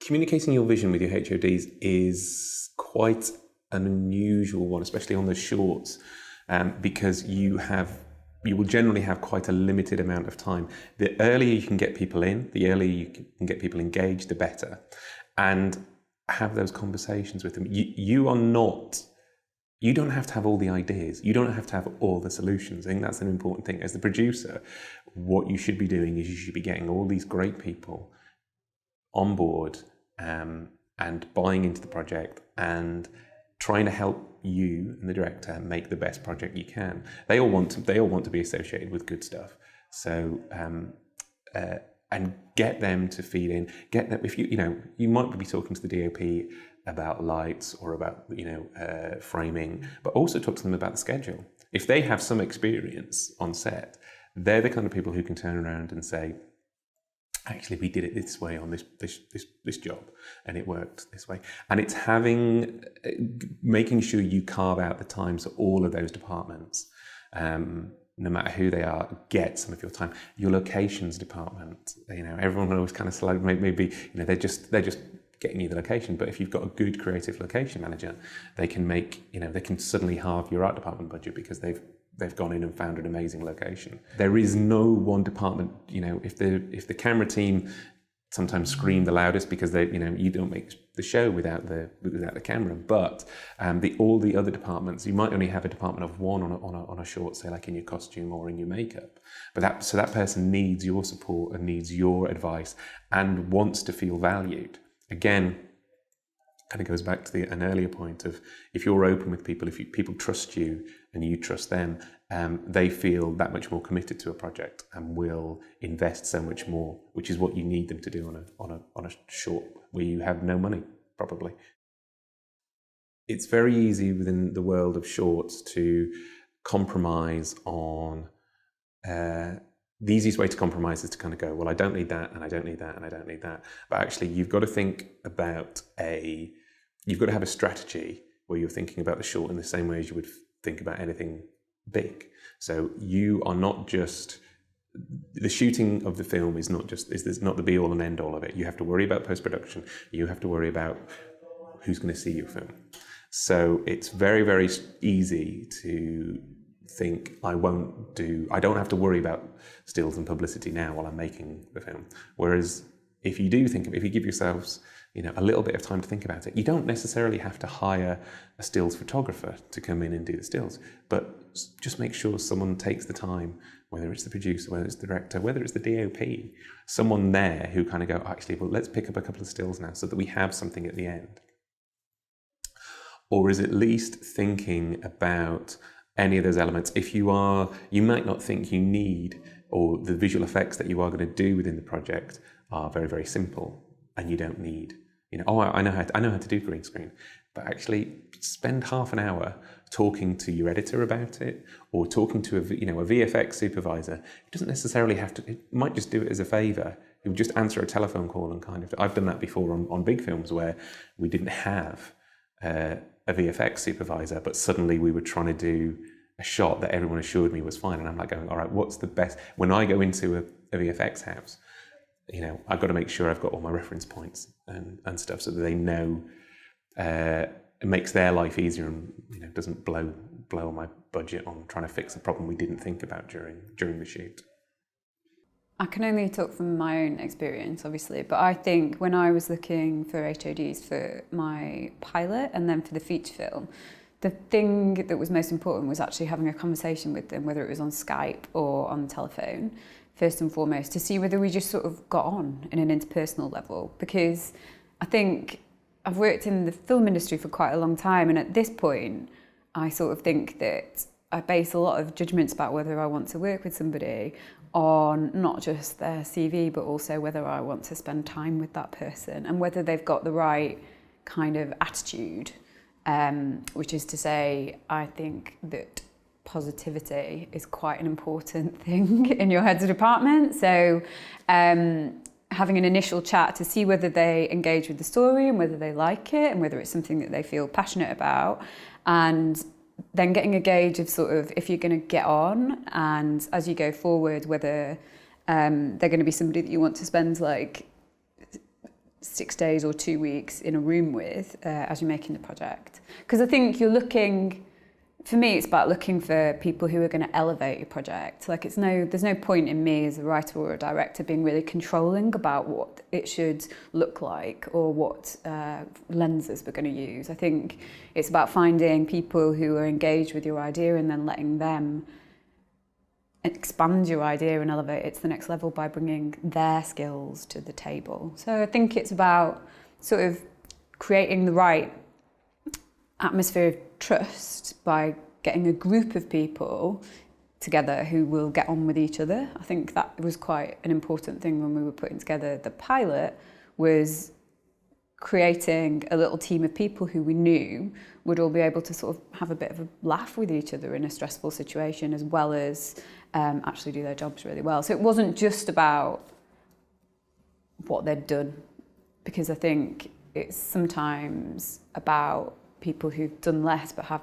Communicating your vision with your HoDs is quite an unusual one, especially on the shorts, because you will generally have quite a limited amount of time. The earlier you can get people in, the earlier you can get people engaged, the better. And have those conversations with them. You don't have to have all the ideas. You don't have to have all the solutions. I think that's an important thing. As the producer, what you should be doing is you should be getting all these great people on board and buying into the project and trying to help you and the director make the best project you can. They all want to be associated with good stuff. So and get them to feed in. Get them, if you might be talking to the DOP about lights or about framing, but also talk to them about the schedule. If they have some experience on set, they're the kind of people who can turn around and say, actually, we did it this way on this job, and it worked this way. And it's making sure you carve out the time so all of those departments, no matter who they are, get some of your time. Your locations department, everyone always kind of slide, maybe they're just getting you the location. But if you've got a good creative location manager, they can they can suddenly halve your art department budget because they've gone in and found an amazing location. There is no one department, if the camera team sometimes scream the loudest because you don't make the show without the camera, but all the other departments, you might only have a department of one on a short, say like in your costume or in your makeup, but that person needs your support and needs your advice and wants to feel valued. Again, kind of goes back to an earlier point of, if you're open with people, if people trust you and you trust them, they feel that much more committed to a project and will invest so much more, which is what you need them to do on a short where you have no money, probably. It's very easy within the world of shorts to compromise on. The easiest way to compromise is to kind of go, well, I don't need that, and I don't need that, and I don't need that. But actually, you've got to think about you've got to have a strategy where you're thinking about the short in the same way as you would think about anything big. So you are not just, the shooting of the film is not the be all and end all of it. You have to worry about post-production. You have to worry about who's going to see your film. So it's very, very easy to think, I don't have to worry about stills and publicity now while I'm making the film. Whereas if you give yourselves a little bit of time to think about it, you don't necessarily have to hire a stills photographer to come in and do the stills, but just make sure someone takes the time, whether it's the producer, whether it's the director, whether it's the DOP, someone there who kind of go, actually, well, let's pick up a couple of stills now so that we have something at the end. Or is at least thinking about any of those elements. You might not think you need, or the visual effects that you are going to do within the project are very, very simple, and you don't need, I know how to do green screen, but actually spend half an hour talking to your editor about it, or talking to a VFX supervisor. It doesn't necessarily have to. It might just do it as a favour. It would just answer a telephone call and kind of. I've done that before on big films where we didn't have a VFX supervisor, but suddenly we were trying to do a shot that everyone assured me was fine, and I'm like going, all right, what's the best? When I go into a VFX house, I've got to make sure I've got all my reference points and stuff so that they know. It makes their life easier and doesn't blow my budget on trying to fix a problem we didn't think about during the shoot. I can only talk from my own experience, obviously, but I think when I was looking for HoDs for my pilot and then for the feature film, the thing that was most important was actually having a conversation with them, whether it was on Skype or on the telephone, first and foremost, to see whether we just sort of got on in an interpersonal level. Because I think I've worked in the film industry for quite a long time, and at this point, I sort of think that I base a lot of judgments about whether I want to work with somebody on not just their CV, but also whether I want to spend time with that person and whether they've got the right kind of attitude, which is to say, I think that positivity is quite an important thing in your heads of department. So having an initial chat to see whether they engage with the story and whether they like it and whether it's something that they feel passionate about, and then getting a gauge of sort of if you're going to get on, and as you go forward, whether they're going to be somebody that you want to spend like 6 days or 2 weeks in a room with as you're making the project. Because I think you're looking, for me, it's about looking for people who are going to elevate your project. Like there's no point in me as a writer or a director being really controlling about what it should look like or what lenses we're going to use. I think it's about finding people who are engaged with your idea and then letting them expand your idea and elevate it to the next level by bringing their skills to the table. So I think it's about sort of creating the right atmosphere of trust by getting a group of people together who will get on with each other. I think that was quite an important thing when we were putting together the pilot, was creating a little team of people who we knew would all be able to sort of have a bit of a laugh with each other in a stressful situation, as well as actually do their jobs really well. So it wasn't just about what they'd done, because I think it's sometimes about people who've done less but have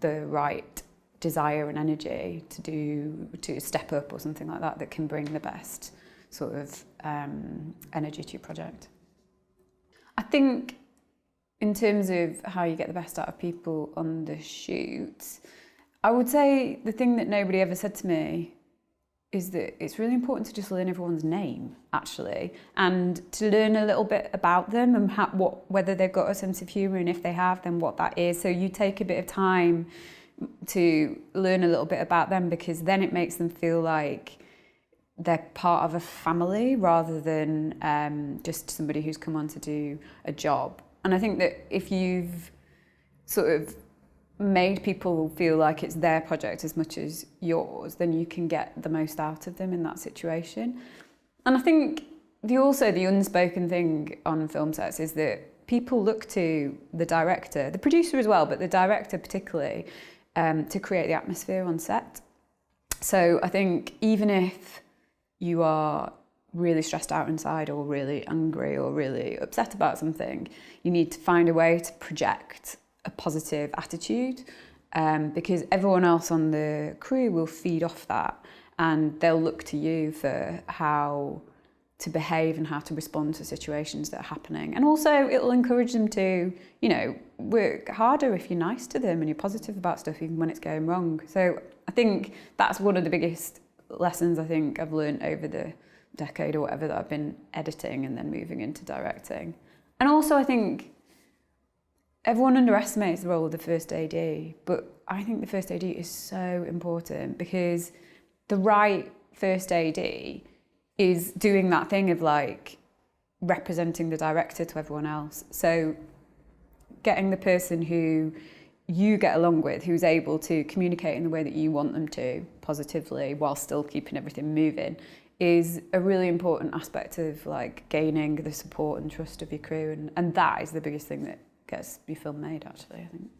the right desire and energy to step up or something like that can bring the best sort of energy to your project. I think in terms of how you get the best out of people on the shoot, I would say the thing that nobody ever said to me is that it's really important to just learn everyone's name, actually, and to learn a little bit about them and whether they've got a sense of humour, and if they have, then what that is. So you take a bit of time to learn a little bit about them, because then it makes them feel like they're part of a family rather than just somebody who's come on to do a job. And I think that if you've sort of made people feel like it's their project as much as yours, then you can get the most out of them in that situation. And I think the unspoken thing on film sets is that people look to the director, the producer as well, but the director particularly, to create the atmosphere on set. So I think even if you are really stressed out inside or really angry or really upset about something, you need to find a way to project a positive attitude, because everyone else on the crew will feed off that, and they'll look to you for how to behave and how to respond to situations that are happening. And also it'll encourage them to, work harder if you're nice to them and you're positive about stuff even when it's going wrong. So I think that's one of the biggest lessons I think I've learned over the decade or whatever that I've been editing and then moving into directing. And also I think everyone underestimates the role of the first AD, but I think the first AD is so important, because the right first AD is doing that thing of like representing the director to everyone else. So getting the person who you get along with, who's able to communicate in the way that you want them to positively while still keeping everything moving, is a really important aspect of like gaining the support and trust of your crew. And that is the biggest thing that gets your film made, actually, I think.